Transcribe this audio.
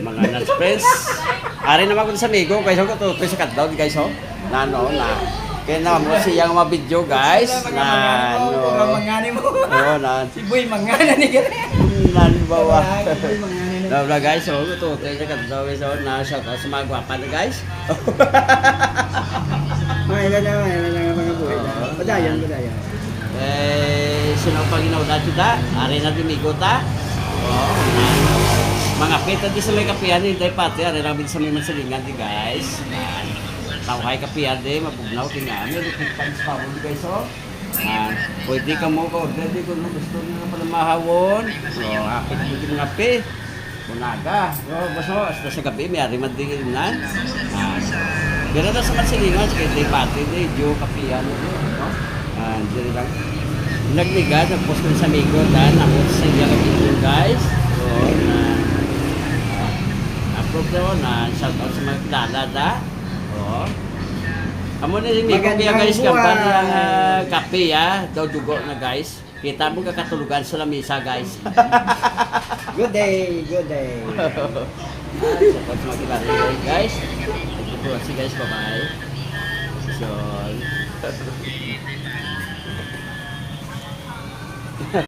mga non-friends. Ari naman ko sa amigo, guys, ko to sa kadlaw guys ho. Na ano na. Kaya na mo siyang mga video guys na ano. Mangani mo. Oo na. Si Boy mangana ni gani. Nan bawa. Boy mangana ni. Dabla guys, so to sa kadlaw guys ho na shout out sa mga gwapa na guys. May ilan mga boy. Padayon. Sino pang inauna kita? Ari na tumigo ta. Mga pita di sa may kapihan hindi pati ari lang sa may masalingan di guys. Tawhay kapihan di mabugnaw tingnan ni pagpans pa mo guys oh. Pwede ka mo ko order di kung gusto niyo pala mahawon. So apit mo ngapi. Bunaga. Baso hasta sa gabi may ari man di nan. Pero na sa masalingan kay di pati di jo kapihan no. Dili lang. Nagniga, nagpost ko sa amigo dan ako sa iya video guys. So, approve daw na shout out sa mga kilala da. Oh. Amo na yung amigo kaya guys, kampan ng kape ya, daw dugo na guys. Kita mo kakatulugan sa lamisa guys. Good day. Shout out sa mga kilala guys. Ito po si guys, bye-bye. So,